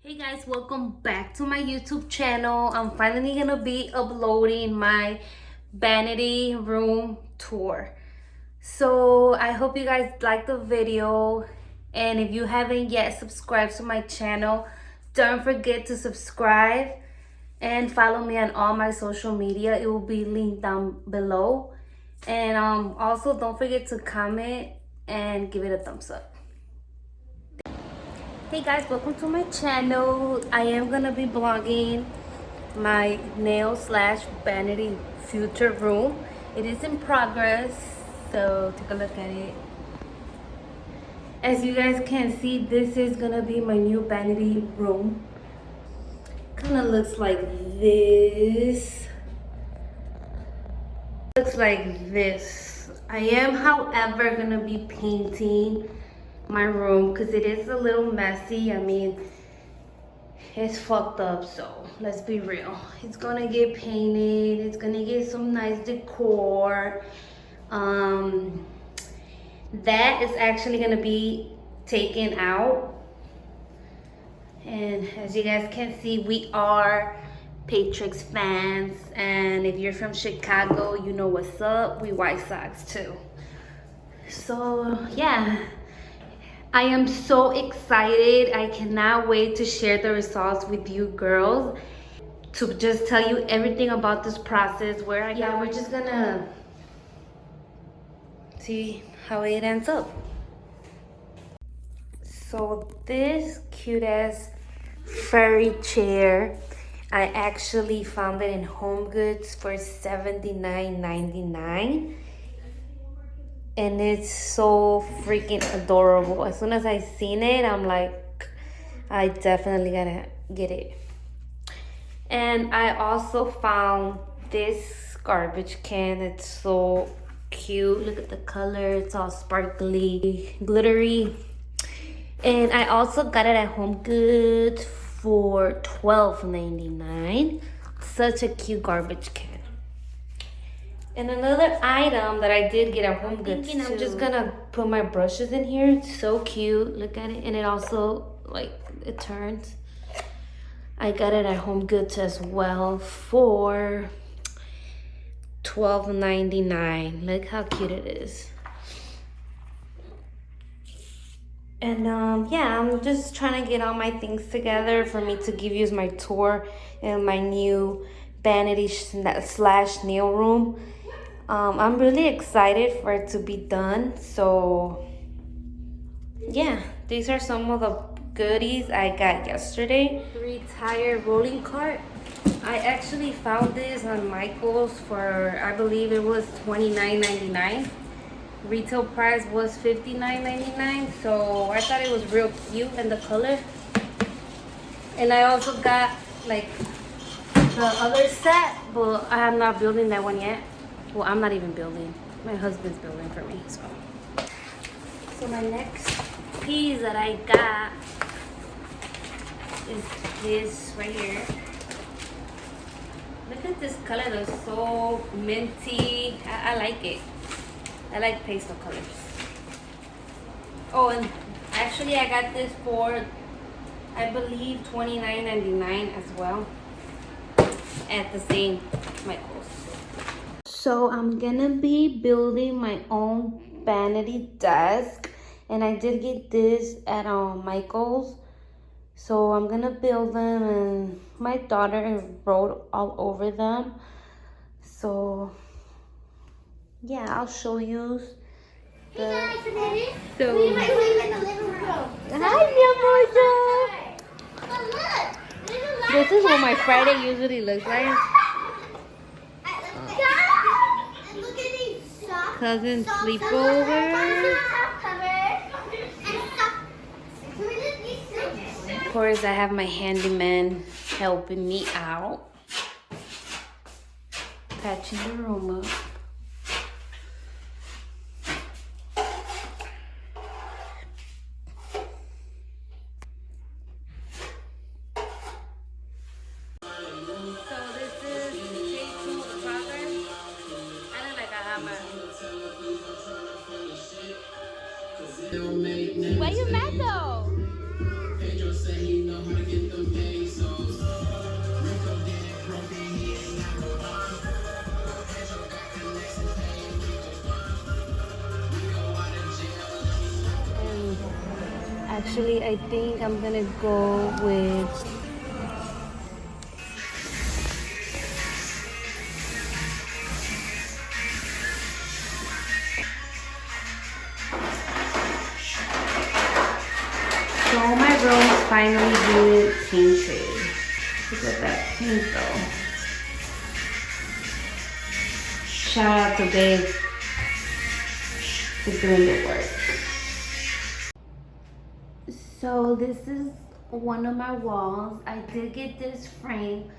Hey guys, welcome back to my YouTube channel. I'm finally gonna be uploading my vanity room tour. So I hope you guys like the video, and if you haven't yet subscribed to my channel, don't forget to subscribe and follow me on all my social media. It will be linked down below. And also don't forget to comment and give it a thumbs up. Hey guys, welcome to my channel. I am gonna be vlogging my nail slash vanity future room. It is in progress, so take a look at it. As you guys can see, this is gonna be my new vanity room. Kind of looks like this. Looks like this. I am, however, gonna be painting my room because it is a little messy. I mean, it's fucked up, so let's be real. It's gonna get painted. It's gonna get some nice decor. That is actually gonna be taken out. And as you guys can see, we are Patriots fans. And if you're from Chicago, you know what's up. We White Sox too. So yeah. I am so excited. I cannot wait to share the results with you girls, to just tell you everything about this process. We're just gonna see how it ends up. So this cute ass furry chair, I actually found it in Home Goods for $79.99. And it's so freaking adorable. As soon as I seen it, I'm like, I definitely gotta get it. And I also found this garbage can. It's so cute. Look at the color. It's all sparkly, glittery. And I also got it at Home Goods for $12.99. Such a cute garbage can. And another item that I did get at Home Goods, I'm just gonna put my brushes in here. It's so cute. Look at it. And it also, like, it turns. I got it at Home Goods as well for $12.99. Look how cute it is. And yeah, I'm just trying to get all my things together for me to give you my tour in my new vanity slash nail room. I'm really excited for it to be done. So yeah, these are some of the goodies I got yesterday. 3-tire rolling cart. I actually found this on Michael's for, I believe it was $29.99. Retail price was $59.99. So I thought it was real cute and the color. And I also got like the other set, but I am not building that one yet. Well, I'm not even building. My husband's building for me, so. So my next piece that I got is this right here. Look at this color, it's so minty. I like it. I like pastel colors. Oh, and actually I got this for, I believe, $29.99 as well at the same Michael's. So I'm gonna be building my own vanity desk, and I did get this at Michael's. So I'm gonna build them, and my daughter wrote all over them. So yeah, I'll show you. Hey guys, today So we might live in the living room. Hi, mi amor. But look, there's a lot This is of what my cats. Friday usually looks like. And look at these socks. Cousin Socks sleepover. cover. And socks. Look at these things. Of course, I have my handyman helping me out, patching the room up. So this is day 2 of the progress. I look like I have my... Why you mad though? Actually, I think I'm gonna go with so my rooms finally did painted. Look at that paint though. Shout out to Babe for doing the work. So this is one of my walls. I did get this frame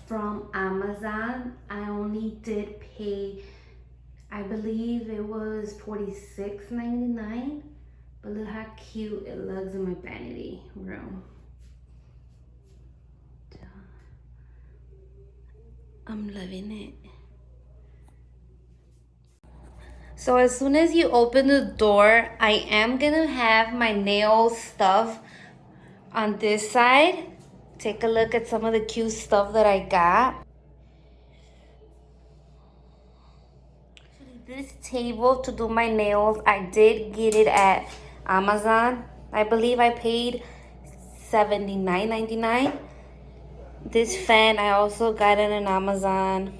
from Amazon. I only did pay, I believe it was $46.99. But look how cute it looks in my vanity room. I'm loving it. So as soon as you open the door, I am gonna have my nail stuff on this side. Take a look at some of the cute stuff that I got. This table to do my nails, I did get it at Amazon. I believe I paid $79.99. This fan, I also got it on Amazon.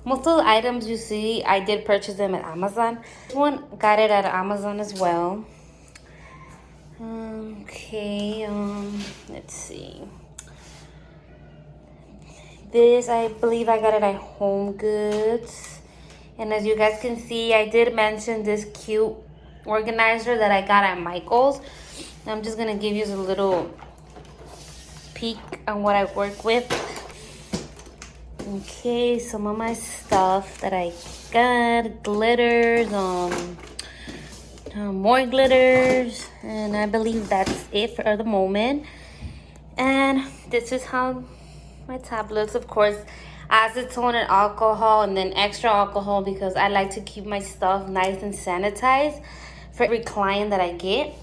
Most of the items you see, I did purchase them at Amazon. This one, got it at Amazon as well. Okay, let's see. This, I believe I got it at Home Goods. And as you guys can see, I did mention this cute organizer that I got at Michael's. I'm just gonna give you a little peek on what I work with. Okay, some of my stuff that I got, glitters, more glitters, and I believe that's it for the moment. And this is how my tab looks. Of course, acetone and alcohol, and then extra alcohol because I like to keep my stuff nice and sanitized for every client that I get.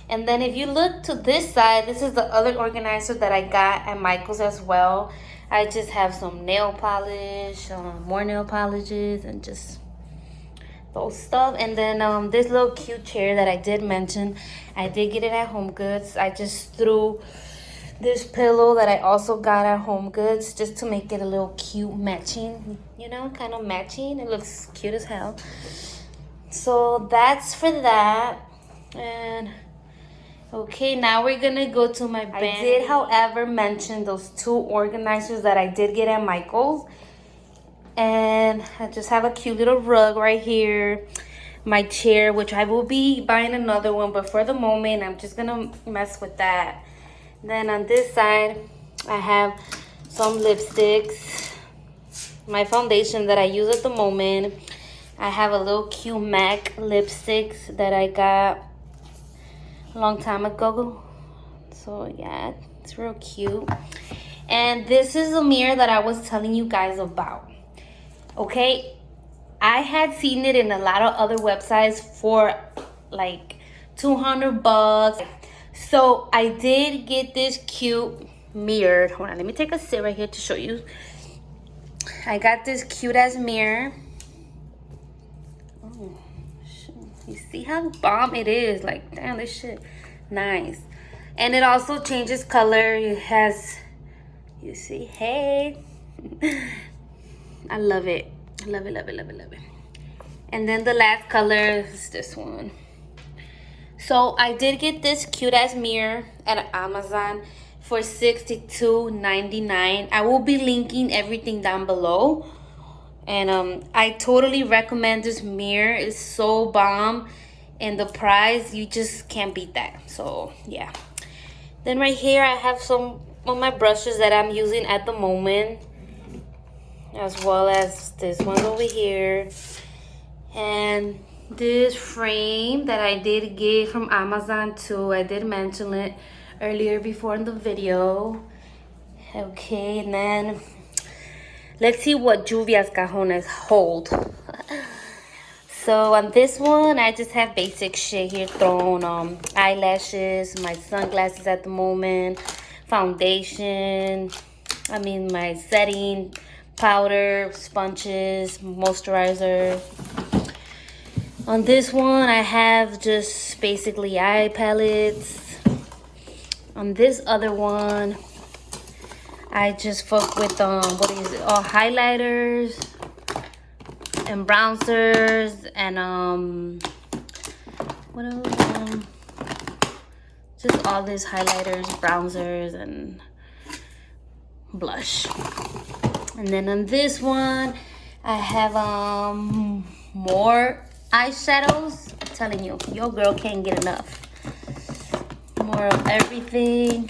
And then if you look to this side, this is the other organizer that I got at Michael's as well. I just have some nail polish, more nail polishes, and just those stuff. And then this little cute chair that I did mention, I did get it at Home Goods. I just threw this pillow that I also got at Home Goods just to make it a little cute matching, you know, kind of matching. It looks cute as hell. So that's for that. And okay, now we're gonna go to my bed. I did, however, mention those two organizers that I did get at Michael's. And I just have a cute little rug right here. My chair, which I will be buying another one, but for the moment, I'm just gonna mess with that. Then on this side, I have some lipsticks. My foundation that I use at the moment. I have a little cute MAC lipsticks that I got a long time ago. So yeah, it's real cute. And this is a mirror that I was telling you guys about. Okay, I had seen it in a lot of other websites for like $200. So I did get this cute mirror. Hold on, let me take a sit right here to show you. I got this cute ass mirror. Oh, shit. You see how bomb it is? Like, damn, this shit nice. And it also changes color. It has, you see, hey. I love it. I love it, love it, love it, love it. And then the last color is this one. So I did get this cute ass mirror at Amazon for $62.99. I will be linking everything down below. And I totally recommend this mirror. It's so bomb. And the price, you just can't beat that. So yeah. Then right here I have some of my brushes that I'm using at the moment, as well as this one over here. And this frame that I did get from Amazon too. I did mention it earlier before in the video. Okay, and then let's see what Lluvia's cajones hold. So on this one, I just have basic shit here thrown. Eyelashes, my sunglasses at the moment, foundation, my setting powder, sponges, moisturizer. On this one, I have just basically eye palettes. On this other one, I just fuck with what is it? Oh, highlighters and bronzers and what else? Just all these highlighters, bronzers, and blush. And then on this one, I have more eyeshadows. I'm telling you, your girl can't get enough. More of everything.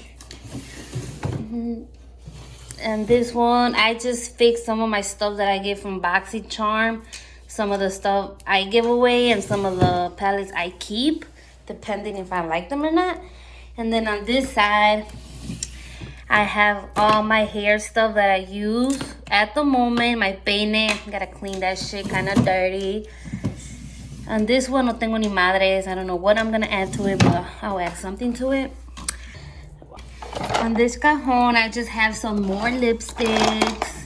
And this one, I just fixed some of my stuff that I get from BoxyCharm. Some of the stuff I give away and some of the palettes I keep, depending if I like them or not. And then on this side, I have all my hair stuff that I use at the moment. My peine, gotta clean that shit, kind of dirty. And this one, no tengo ni madres. I don't know what I'm gonna add to it, but I'll add something to it. On this cajon, I just have some more lipsticks,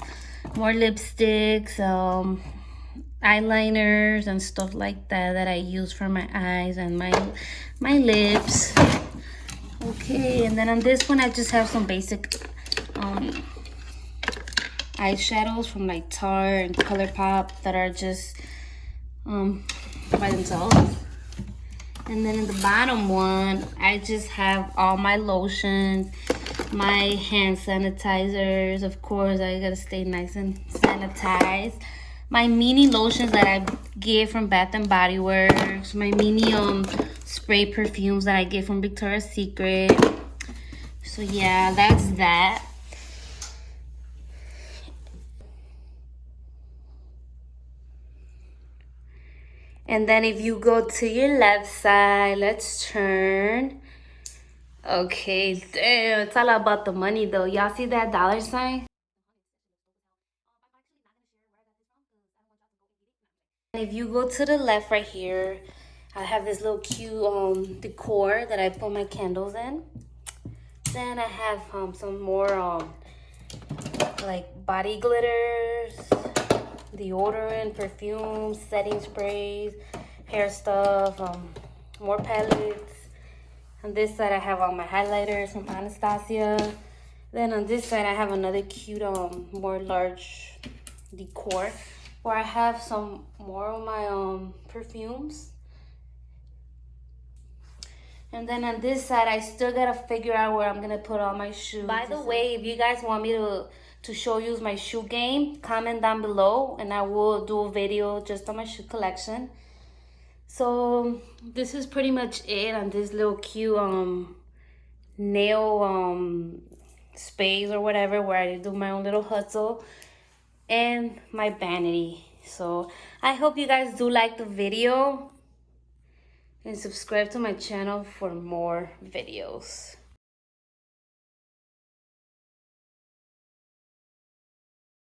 eyeliners and stuff like that I use for my eyes and my lips. Okay, and then on this one, I just have some basic eyeshadows from like Tarte and ColourPop that are just by themselves. And then in the bottom one, I just have all my lotions, my hand sanitizers. Of course, I gotta stay nice and sanitized. My mini lotions that I get from Bath and Body Works. My mini spray perfumes that I get from Victoria's Secret. So yeah, that's that. And then if you go to your left side, let's turn. Okay, damn, it's all about the money though. Y'all see that dollar sign? If you go to the left right here, I have this little cute decor that I put my candles in. Then I have some more like body glitters, deodorant, perfumes, setting sprays, hair stuff, more palettes. On this side I have all my highlighters from Anastasia. Then on this side I have another cute more large decor where I have some more of my perfumes. And then on this side, I still gotta figure out where I'm gonna put all my shoes. By the way, if you guys want me to show you my shoe game, comment down below and I will do a video just on my shoe collection. So this is pretty much it on this little cute nail space or whatever where I do my own little hustle and my vanity. So I hope you guys do like the video and subscribe to my channel for more videos.